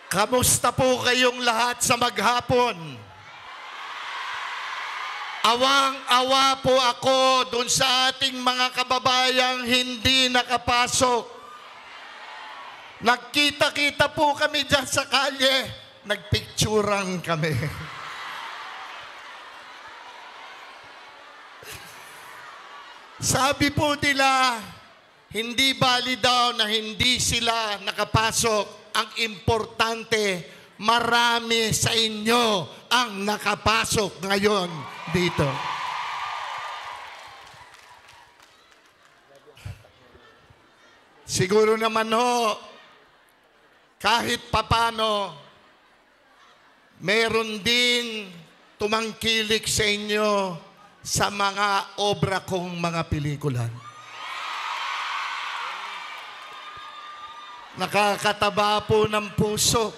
Kamusta po kayong lahat sa maghapon? Awang-awa po ako dun sa ating mga kababayang hindi nakapasok. Nagkita-kita po kami dyan sa kalye, nagpicturan kami. Sabi po nila, hindi valid daw na hindi sila nakapasok. Ang importante, marami sa inyo ang nakapasok ngayon dito. Siguro naman ho, kahit papano, meron din tumangkilik sa inyo sa mga obra kong mga pelikula. Nakakataba po ng puso.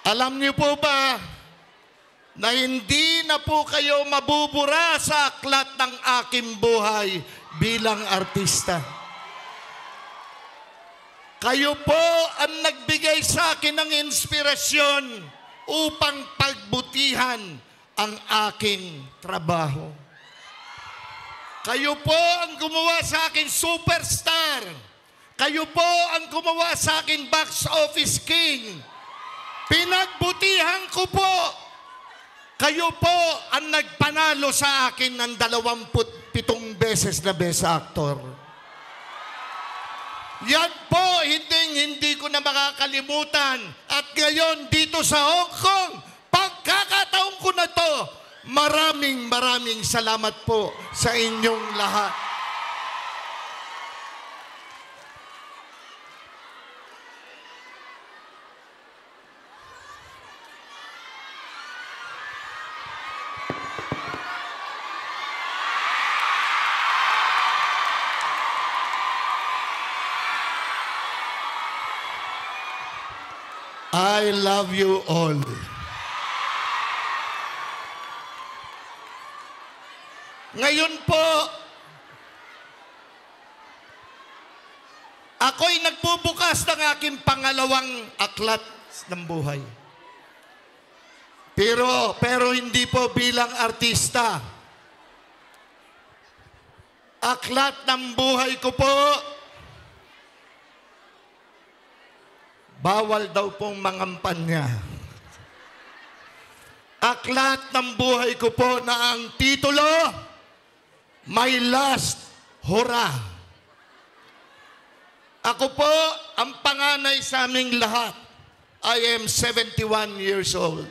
Alam niyo po ba na hindi na po kayo mabubura sa aklat ng aking buhay bilang artista? Kayo po ang nagbigay sa akin ng inspirasyon upang pagbutihan ang aking trabaho. Kayo po ang gumawa sa akin superstar. Kayo po ang gumawa sa akin box office king. Pinagbutihan ko po. Kayo po ang nagpanalo sa akin ng 27 beses na best actor. Yan po, hindi ko na makakalimutan. At ngayon, dito sa Hong Kong, pagkakataon ko na to, maraming salamat po sa inyong lahat. I love you all. Ngayon po, ako'y nagbubukas ng aking pangalawang aklat ng buhay. Pero hindi po bilang artista. Aklat ng buhay ko po, bawal daw pong mangampanya. Aklat ng buhay ko po na ang titulo, My Last Hurrah. Ako po ang panganay sa aming lahat. I am 71 years old.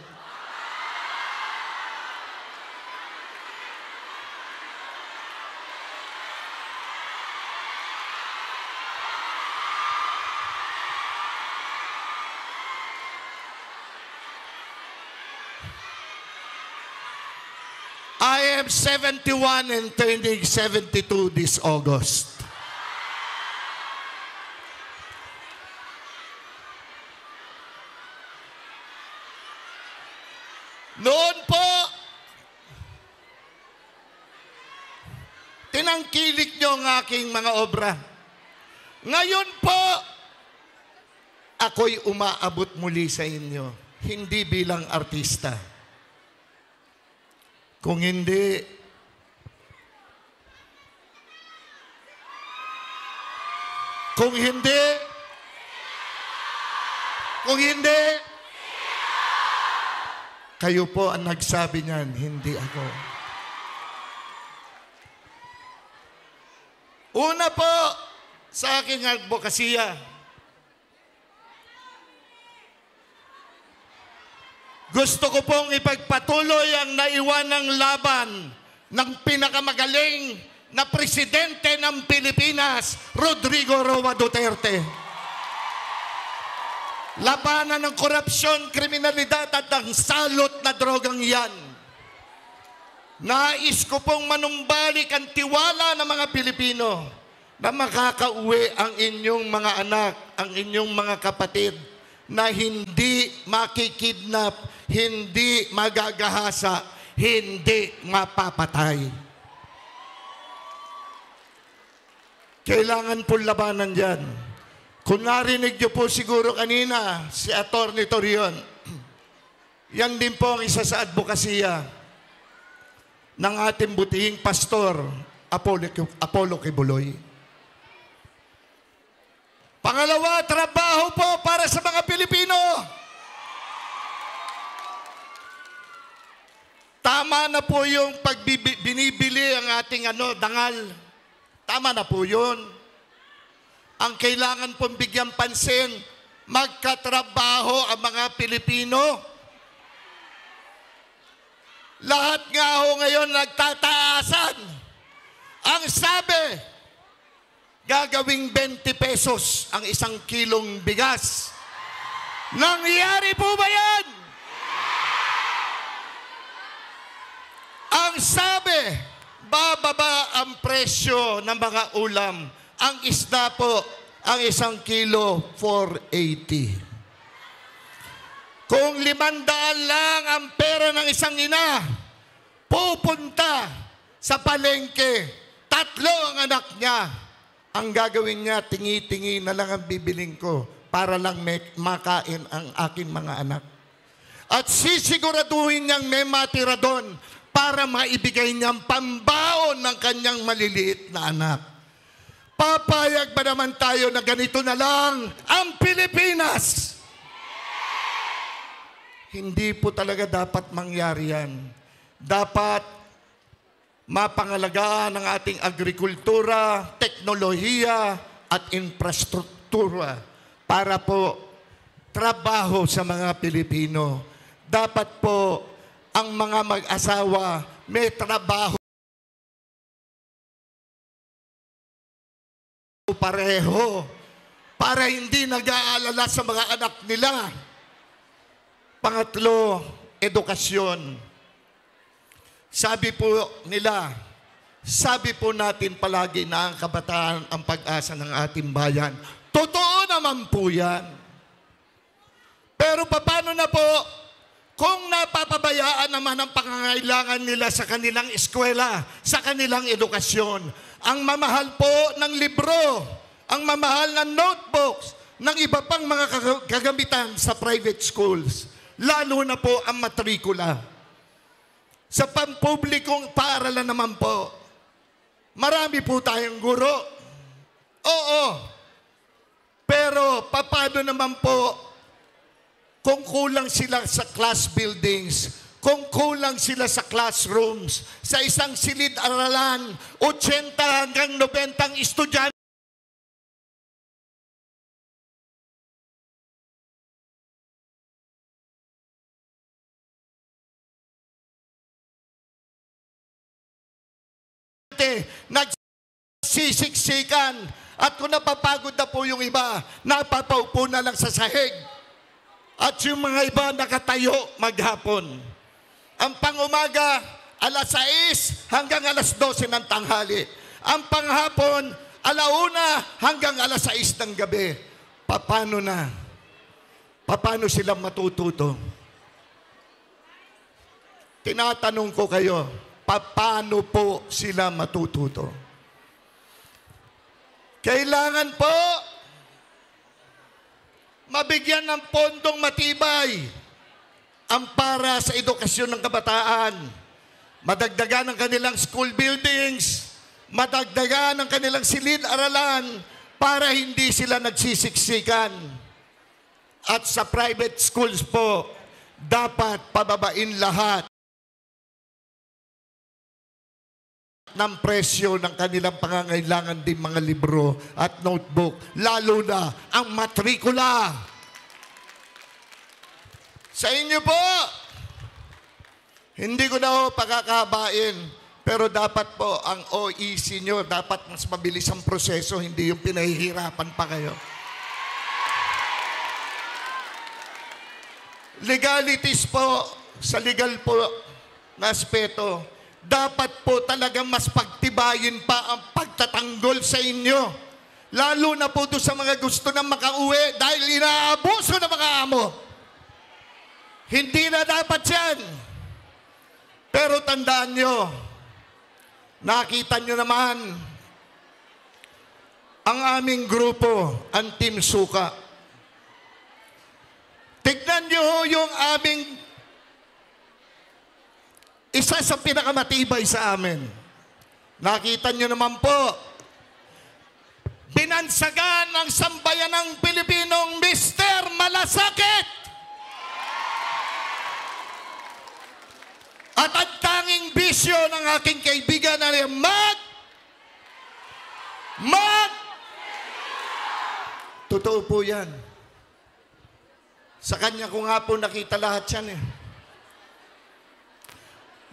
I am 71 and turning 72 this August. Noon po, tinangkilik niyo ang aking mga obra. Ngayon po, ako'y umaabot muli sa inyo, hindi bilang artista. Kung hindi, kayo po ang nagsabi niyan, hindi ako. Una po, sa aking advokasya, gusto ko pong ipagpatuloy ang naiwanang laban ng pinakamagaling na presidente ng Pilipinas, Rodrigo Roa Duterte. Labanan ng korupsyon, kriminalidad at ang salot na drogang yan. Nais ko pong manumbalik ang tiwala ng mga Pilipino na makakauwi ang inyong mga anak, ang inyong mga kapatid, na hindi makikidnap, hindi magagahasa, hindi mapapatay. Kailangan po labanan yan. Kung narinig niyo po siguro kanina, si Atty. Torion, yan din po ang isa sa advokasya ng ating butihing pastor, Apollo Kibuloy. Pangalawa, trabaho po para sa mga Pilipino. Tama na po yung binibili ang ating dangal. Tama na po yun. Ang kailangan pong bigyan pansin, magkatrabaho ang mga Pilipino. Lahat nga ho ngayon nagtataasan. Ang sabi, gagawing 20 pesos ang 1 kilong bigas. Nangyari po ba yan? Ang sabi, bababa ang presyo ng mga ulam. Ang isda po, ang 1 kilo, 480. Kung 500 lang ang pera ng isang ina, pupunta sa palengke, 3 ang anak niya. Ang gagawin niya, tingi-tingi na lang ang bibiling ko para lang makain ang aking mga anak. At sisiguraduhin niyang may matira doon para maibigay niyang pambaon ng kanyang maliliit na anak. Papayag ba naman tayo na ganito na lang ang Pilipinas? Hindi po talaga dapat mangyari yan. Dapat mapangalagaan ang ating agrikultura, teknolohiya at infrastruktura para po trabaho sa mga Pilipino. Dapat po ang mga mag-asawa may trabaho pareho para hindi nag-aalala sa mga anak nila. Pangatlo, edukasyon. Sabi po nila, sabi po natin palagi na ang kabataan ang pag-asa ng ating bayan. Totoo naman po yan. Pero paano na po kung napapabayaan naman ang pangangailangan nila sa kanilang eskwela, sa kanilang edukasyon? Ang mamahal po ng libro, ang mamahal ng notebooks, ng iba pang mga kagamitan sa private schools, lalo na po ang matrikula. Sa pampublikong paaralan naman po, marami po tayong guro. Oo. Pero paano naman po kung kulang sila sa class buildings, kung kulang sila sa classrooms, sa isang silid-aralan, 80 hanggang 90 estudyante, nagsisiksikan, at kung napapagod na po yung iba, napapaupo na lang sa sahig. At yung mga iba nakatayo maghapon. Ang pangumaga, alas 6 hanggang alas 12 ng tanghali. Ang panghapon, 1:00 hanggang alas 6 ng gabi. Paano na? Paano sila matututo? Tinatanong ko kayo, paano po sila matututo? Kailangan po mabigyan ng pondong matibay ang para sa edukasyon ng kabataan. Madagdagan ang kanilang school buildings, madagdagan ang kanilang silid-aralan para hindi sila nagsisiksikan. At sa private schools po, dapat pababain lahat ng presyo ng kanilang pangangailangan din mga libro at notebook, lalo na ang matrikula. Sa inyo po, hindi ko na pagkakabain, pero dapat po ang OEC nyo, dapat mas mabilis ang proseso, hindi yung pinahihirapan pa kayo. Legalities po, sa legal po na aspeto, dapat po talagang mas pagtibayin pa ang pagtatanggol sa inyo. Lalo na po doon sa mga gusto na makauwi dahil inaabuso ng mga amo. Hindi na dapat yan. Pero tandaan nyo, nakita nyo naman, ang aming grupo, ang Team Suka. Tignan nyo yung aming isa sa pinakamatibay sa amin. Nakita nyo naman po, binansagan ng sambayan ng Pilipinong Mr. Malasakit. At ang tanging bisyo ng aking kaibigan na totoo po yan. Sa kanya ko nga po nakita lahat yan eh.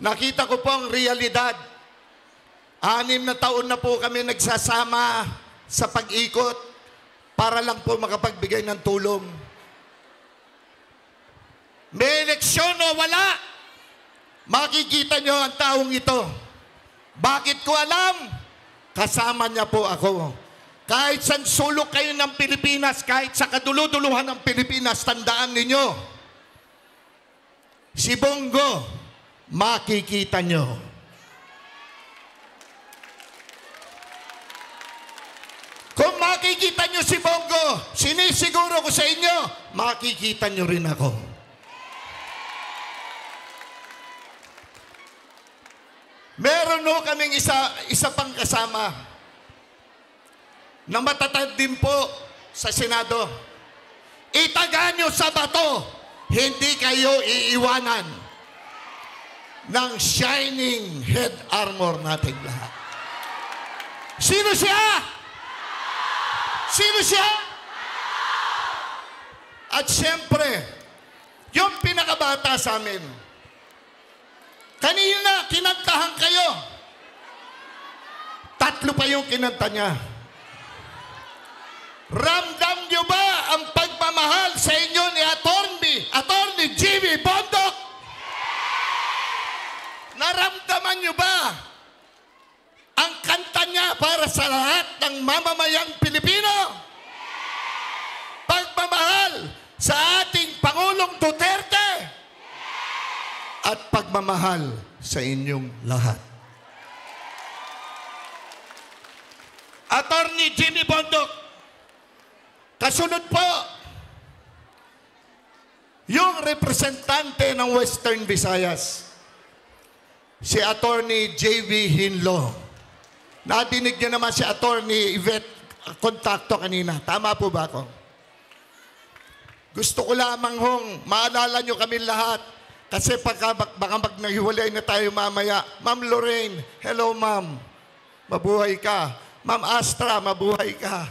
Nakita ko po ang realidad. 6 na taon na po kami nagsasama sa pag-ikot para lang po makapagbigay ng tulong. May eleksyon o wala, makikita nyo ang taong ito. Bakit ko alam? Kasama niya po ako. Kahit sa sulok kayo ng Pilipinas, kahit sa kaduluduluhan ng Pilipinas, tandaan ninyo, si Bongo, makikita nyo. Kung makikita nyo si Bongo, sinisiguro ko sa inyo, makikita nyo rin ako. Meron ho kaming isa pang kasama na matatag din po sa Senado. Itaga nyo sa bato, hindi kayo iiwanan ng shining head armor nating lahat. Sino siya? Sino siya? At siyempre, yung pinakabata sa amin, kanina kinantahan kayo. 3 pa yung kinanta niya. Ramdam nyo ba ang pagmamahal sa inyo ni Attorney Jimmy Bondoc? Naramdaman nyo ba ang kanta niya para sa lahat ng mamamayang Pilipino? Pagmamahal sa ating Pangulong Duterte at pagmamahal sa inyong lahat. Attorney Jimmy Bondoc, kasunod po, yung representante ng Western Visayas, si Attorney J.V. Hinlo. Nadinig niyo naman si Attorney Yvette kontakto kanina. Tama po ba ako? Gusto ko lamang maalala niyo kami lahat. Kasi baka magnahiwalay na tayo mamaya. Ma'am Lorraine, hello ma'am. Mabuhay ka. Ma'am Astra, mabuhay ka.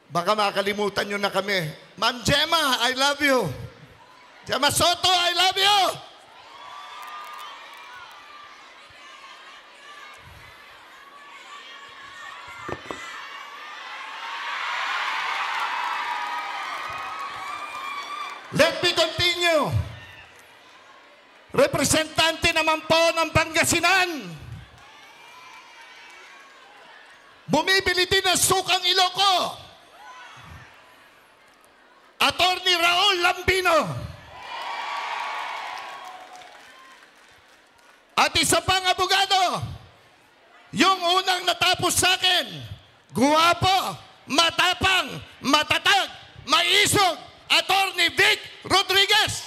Baka makalimutan nyo na kami. Ma'am Gemma, I love you. Gemma Soto, I love you. Let me continue. Representante naman po ng Pangasinan. Bumibili din ng sukang Ilocos. Attorney Raul Lambino. At isa pang abogado, yung unang natapos sa akin, guwapo, matapang, matatag, maisog, Attorney Vic Rodriguez.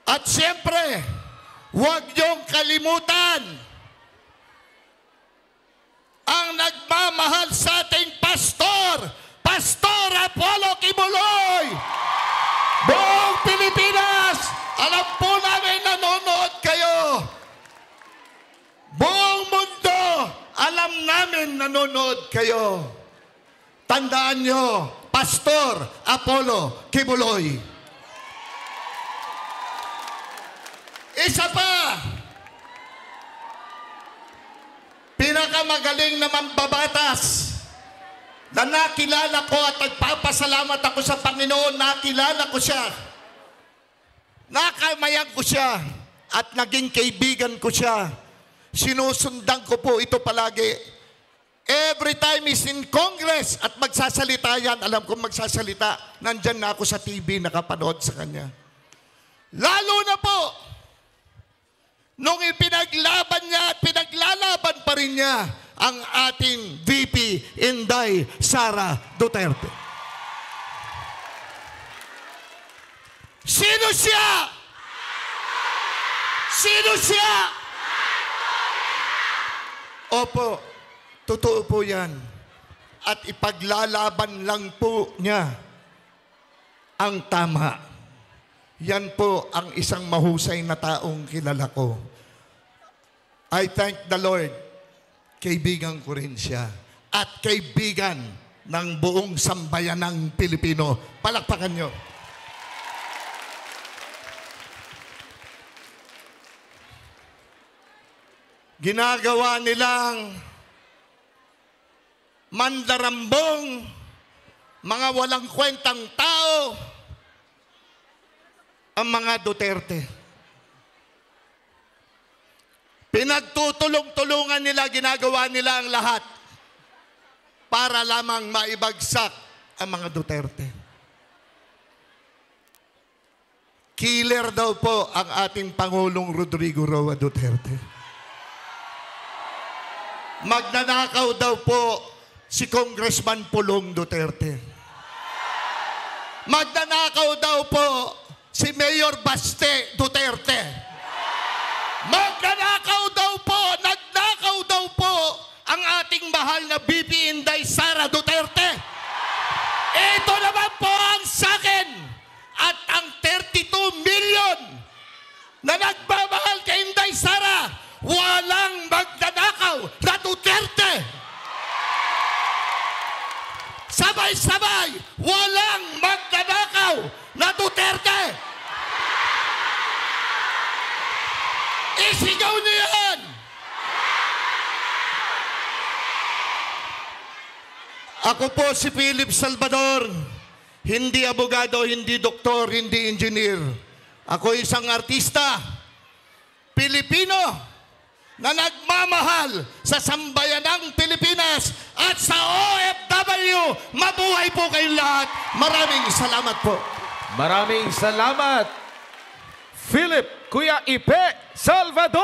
At siyempre, huwag niyong kalimutan ang nagmamahal sa ating Pastor Apollo Kibuloy. Buong Pilipinas, alam po namin nanonood kayo. Buong mundo, alam namin nanonood kayo. Tandaan nyo, Pastor Apollo Kibuloy. Isa pa, pinakamagaling na mambabatas na nakilala ko at nagpapasalamat ako sa Panginoon, nakilala ko siya. Nakamayan ko siya at naging kaibigan ko siya. Sinusundan ko po ito palagi. Every time is in Congress at magsasalita yan, alam kong magsasalita, nandyan na ako sa TV nakapanood sa kanya. Lalo na po, nung ipinaglaban niya at pinaglalaban pa rin niya ang ating VP Inday Sara Duterte. Sino siya? Sino siya? Opo, totoo po yan. At ipaglalaban lang po niya ang tama. Yan po ang isang mahusay na taong kilala ko. I thank the Lord. Kaibigan ko rin siya. At kaibigan ng buong sambayanang Pilipino. Palakpakan nyo. Ginagawa nilang mandarambong, mga walang kwentang tao, ang mga Duterte. Pinagtutulong-tulungan nila, ginagawa nila ang lahat para lamang maibagsak ang mga Duterte. Killer daw po ang ating Pangulong Rodrigo Roa Duterte. Magnanakaw daw po si Congressman Pulong Duterte. Magnanakaw daw po si Mayor Baste Duterte. Magnanakaw daw po, nagnakaw daw po ang ating mahal na VP Inday Sara Duterte. Ito naman po ang sakin at ang 32 million na nagmamahal kay Inday Sara, walang magnanakaw na Duterte. Sabay-sabay, walang magnanakaw na Duterte. Isigaw niyo yan. Ako po si Philip Salvador, hindi abogado, hindi doktor, hindi engineer. Ako isang artista, Pilipino, na nagmamahal sa sambayanang Pilipinas at sa OFW. Mabuhay po kayong lahat. Maraming salamat po. Maraming salamat, Philip Kuya Ipe Salvador!